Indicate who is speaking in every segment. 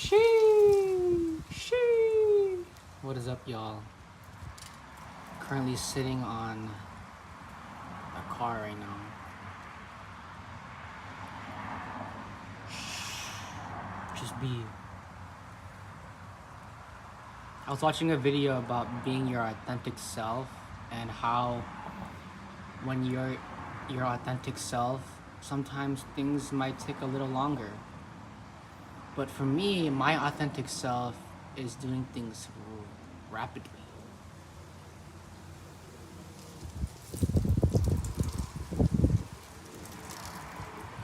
Speaker 1: Shee. What is up, y'all? Currently sitting on a car right now. Just be. I was watching a video about being your authentic self and how when you're your authentic self, sometimes things might take a little longer. But for me, my authentic self is doing things rapidly.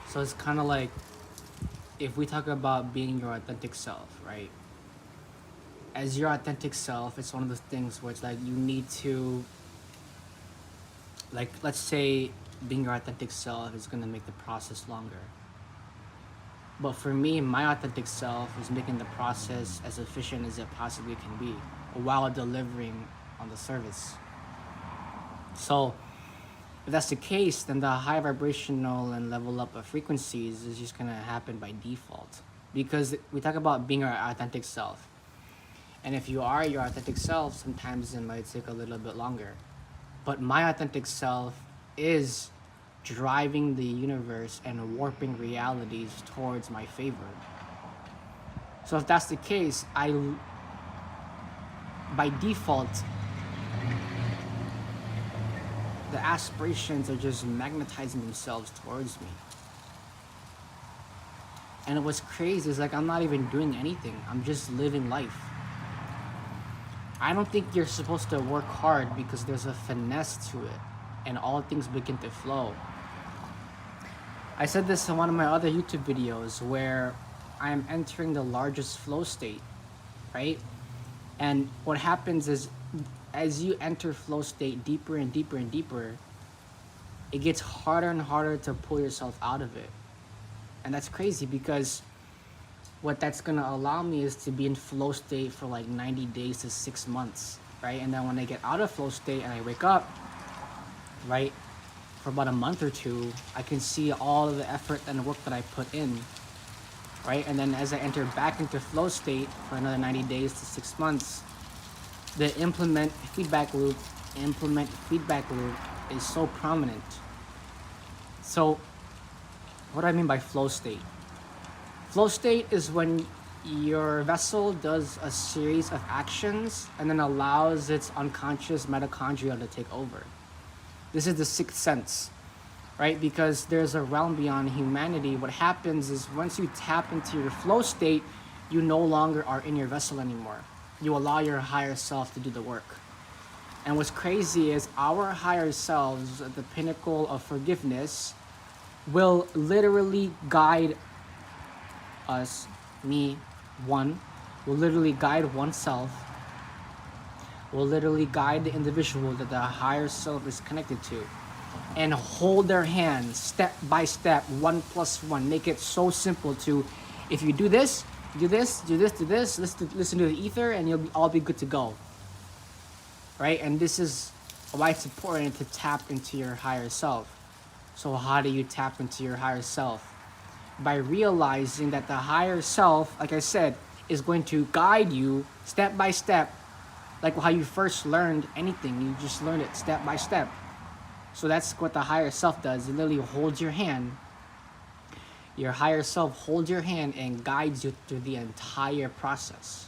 Speaker 1: So it's kind of like if we talk about being your authentic self, right? As your authentic self, it's one of those things where it's like you need to, like, let's say being your authentic self is going to make the process longer. But for me, my authentic self is making the process as efficient as it possibly can be while delivering on the service. So if that's the case, then the high vibrational and level up of frequencies is just gonna happen by default. Because we talk about being our authentic self. And if you are your authentic self, sometimes it might take a little bit longer. But my authentic self is driving the universe and warping realities towards my favor. So if that's the case, by default, the aspirations are just magnetizing themselves towards me. And what's crazy is like I'm not even doing anything. I'm just living life. I don't think you're supposed to work hard because there's a finesse to it and all things begin to flow. I said this in one of my other YouTube videos where I am entering the largest flow state, right? And what happens is as you enter flow state deeper and deeper and deeper, it gets harder and harder to pull yourself out of it. And that's crazy because what that's gonna allow me is to be in flow state for like 90 days to 6 months, right? And then when I get out of flow state and I wake up, right, for about a month or two, I can see all of the effort and work that I put in, right? And then as I enter back into flow state for another 90 days to 6 months, the implement feedback loop is so prominent. So what do I mean by flow state? Flow state is when your vessel does a series of actions and then allows its unconscious mitochondria to take over. This is the sixth sense, right? Because there's a realm beyond humanity. What happens is once you tap into your flow state, you no longer are in your vessel anymore. You allow your higher self to do the work. And what's crazy is our higher selves, the pinnacle of forgiveness, will literally guide us, me, one, will literally guide oneself, will literally guide the individual that the higher self is connected to and hold their hand step by step, 1 + 1, make it so simple to, if you do this, do this, do this, do this, listen to the ether and you'll all be good to go, right? And this is why it's important to tap into your higher self. So how do you tap into your higher self? By realizing that the higher self, like I said, is going to guide you step by step, like how you first learned anything. You just learn it step by step. So that's what the higher self does. It literally holds your hand. Your higher self holds your hand and guides you through the entire process.